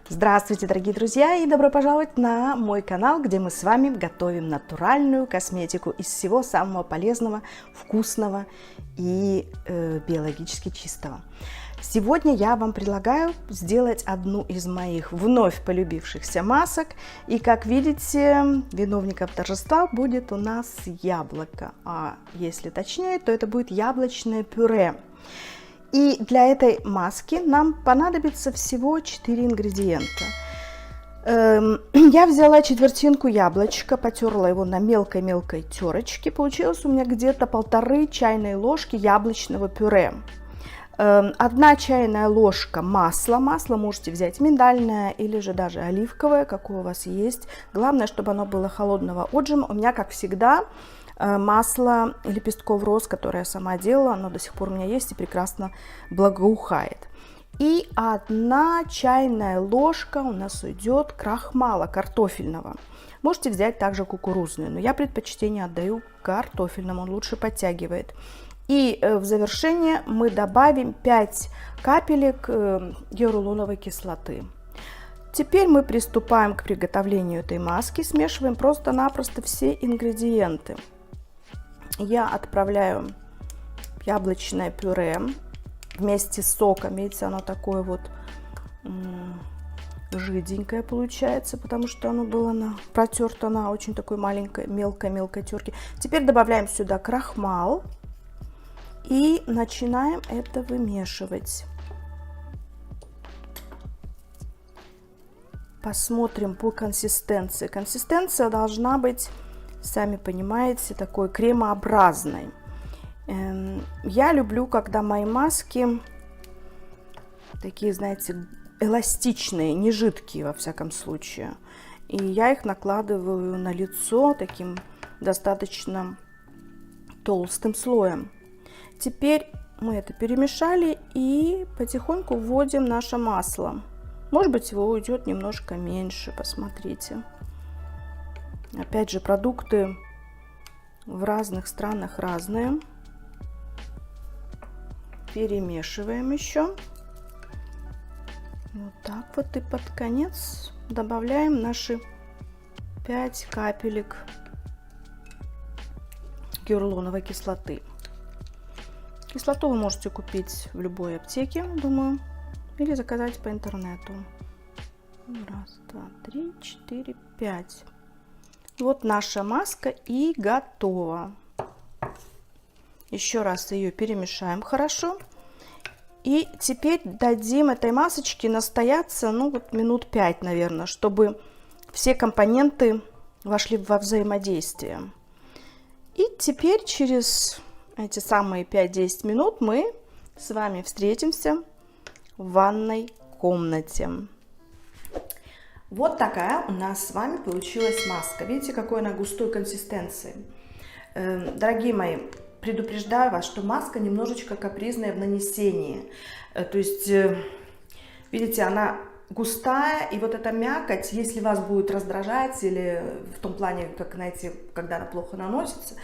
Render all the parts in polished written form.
Здравствуйте, дорогие друзья, и добро пожаловать на мой канал, где мы с вами готовим натуральную косметику из всего самого полезного, вкусного и биологически чистого. Сегодня я вам предлагаю сделать одну из моих вновь полюбившихся масок. И, как видите, виновником торжества будет у нас яблоко. А если точнее, то это будет яблочное пюре. И для этой маски нам понадобится всего 4 ингредиента. Я взяла четвертинку яблочка, потерла его на мелкой-мелкой терочке. Получилось у меня где-то 1,5 чайной ложки яблочного пюре. 1 чайная ложка масла. Масло можете взять миндальное или же даже оливковое, какое у вас есть. Главное, чтобы оно было холодного отжима. У меня, как всегда, масло лепестков роз, которое я сама делала, оно до сих пор у меня есть и прекрасно благоухает. И 1 чайная ложка у нас уйдет крахмала картофельного. Можете взять также кукурузную, но я предпочтение отдаю картофельному, он лучше подтягивает. И в завершение мы добавим 5 капелек гиалуроновой кислоты. Теперь мы приступаем к приготовлению этой маски. Смешиваем просто-напросто все ингредиенты. Я отправляю яблочное пюре вместе с соком. Видите, оно такое вот жиденькое получается, потому что оно было протерто на очень такой маленькой, мелкой терке. Теперь добавляем сюда крахмал и начинаем это вымешивать. Посмотрим по консистенции. Консистенция должна быть, сами понимаете, такой кремообразной. Я люблю, когда мои маски такие, знаете, эластичные, не жидкие во всяком случае. И я их накладываю на лицо таким достаточно толстым слоем. Теперь мы это перемешали и потихоньку вводим наше масло. Может быть, его уйдет немножко меньше, посмотрите. Опять же, продукты в разных странах разные. Перемешиваем еще. Вот так вот. И под конец добавляем наши 5 капелек гиалуроновой кислоты. Кислоту вы можете купить в любой аптеке, думаю, или заказать по интернету. 1, 2, 3, 4, 5. Вот наша маска и готова. Еще раз ее перемешаем хорошо. И теперь дадим этой масочке настояться, ну вот минут 5, наверное, чтобы все компоненты вошли во взаимодействие. И теперь через эти самые 5-10 минут мы с вами встретимся в ванной комнате. Вот такая у нас с вами получилась маска. Видите, какой она густой консистенции. Дорогие мои, предупреждаю вас, что маска немножечко капризная в нанесении. То есть, видите, она густая, и вот эта мякоть, если вас будет раздражать, или в том плане, как, знаете, когда она плохо наносится,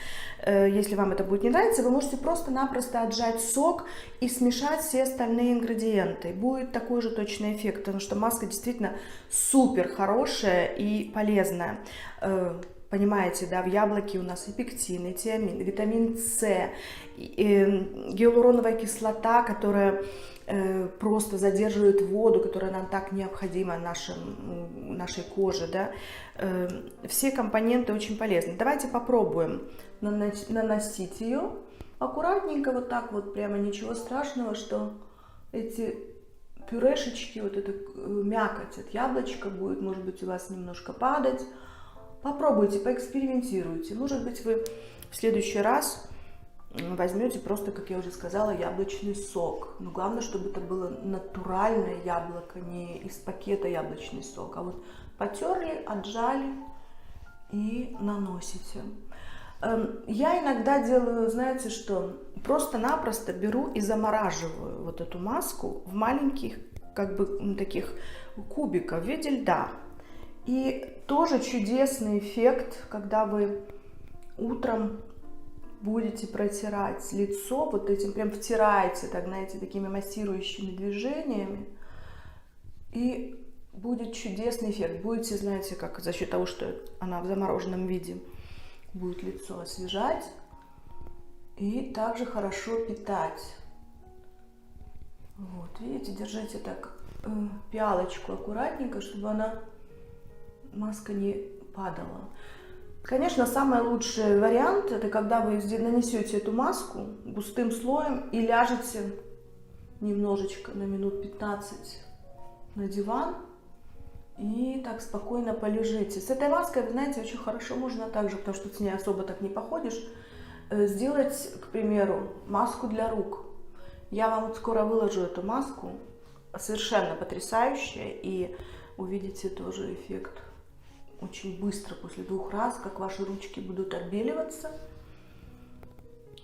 если вам это будет не нравиться, вы можете просто-напросто отжать сок и смешать все остальные ингредиенты. Будет такой же точный эффект, потому что маска действительно супер хорошая и полезная. Понимаете, да, в яблоке у нас и пектин, и тиамин, и витамин С, и гиалуроновая кислота, которая просто задерживает воду, которая нам так необходима нашей коже, да. Все компоненты очень полезны. Давайте попробуем наносить ее аккуратненько, вот так вот, прямо ничего страшного, что эти пюрешечки, вот эта мякоть от яблочка будет, может быть, у вас немножко падать. Попробуйте, поэкспериментируйте. Может быть, вы в следующий раз возьмете просто, как я уже сказала, яблочный сок. Но главное, чтобы это было натуральное яблоко, не из пакета яблочный сок. А вот потерли, отжали и наносите. Я иногда делаю, знаете что, просто-напросто беру и замораживаю вот эту маску в маленьких, как бы, таких кубиков в виде льда. И тоже чудесный эффект, когда вы утром будете протирать лицо, вот этим прям втираете, так, знаете, такими массирующими движениями. И будет чудесный эффект. Будете, знаете, как за счет того, что она в замороженном виде, будет лицо освежать и также хорошо питать. Вот, видите, держите так пиалочку аккуратненько, чтобы маска не падала. Конечно, самый лучший вариант — это когда вы нанесете эту маску густым слоем и ляжете немножечко на минут 15 на диван и так спокойно полежите. С этой маской, вы знаете, очень хорошо можно также, потому что с ней особо так не походишь, сделать, к примеру, маску для рук. Я вам вот скоро выложу эту маску, совершенно потрясающая, и увидите тоже эффект очень быстро, после 2 раз, как ваши ручки будут отбеливаться.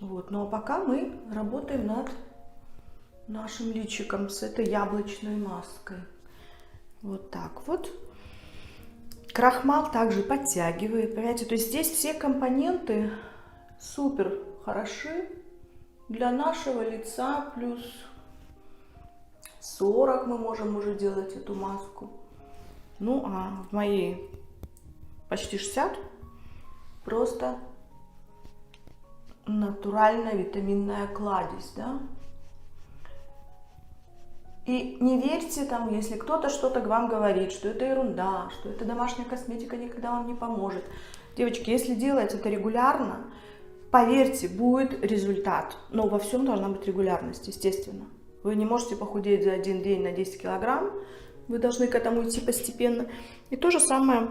Вот. Ну а пока мы работаем над нашим личиком с этой яблочной маской. Вот так вот. Крахмал также подтягивает, понимаете, то есть здесь все компоненты супер хороши для нашего лица, плюс 40 мы можем уже делать эту маску. Ну а в моей почти 60 просто натуральная витаминная кладезь, да. И не верьте там, если кто-то что-то вам говорит, что это ерунда, что это домашняя косметика никогда вам не поможет. Девочки, если делать это регулярно, поверьте, будет результат. Но во всем должна быть регулярность, естественно. Вы не можете похудеть за один день на 10 килограмм, вы должны к этому идти постепенно. И то же самое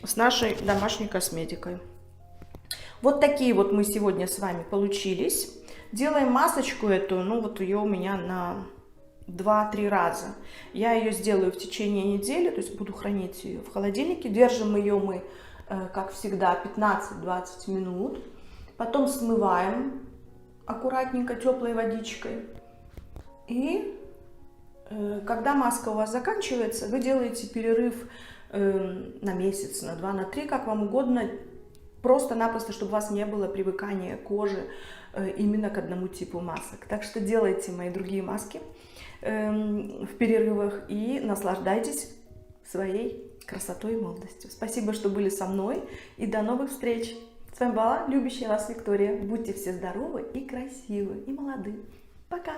с нашей домашней косметикой. Вот такие вот мы сегодня с вами получились. Делаем масочку эту, ну вот ее у меня на 2-3 раза. Я ее сделаю в течение недели, то есть буду хранить ее в холодильнике. Держим ее мы, как всегда, 15-20 минут. Потом смываем аккуратненько теплой водичкой. И когда маска у вас заканчивается, вы делаете перерыв на месяц, на 2, на 3, как вам угодно. Просто-напросто, чтобы у вас не было привыкания кожи именно к одному типу масок. Так что делайте мои другие маски в перерывах и наслаждайтесь своей красотой и молодостью. Спасибо, что были со мной, и до новых встреч! С вами была любящая вас Виктория. Будьте все здоровы и красивы, и молоды. Пока!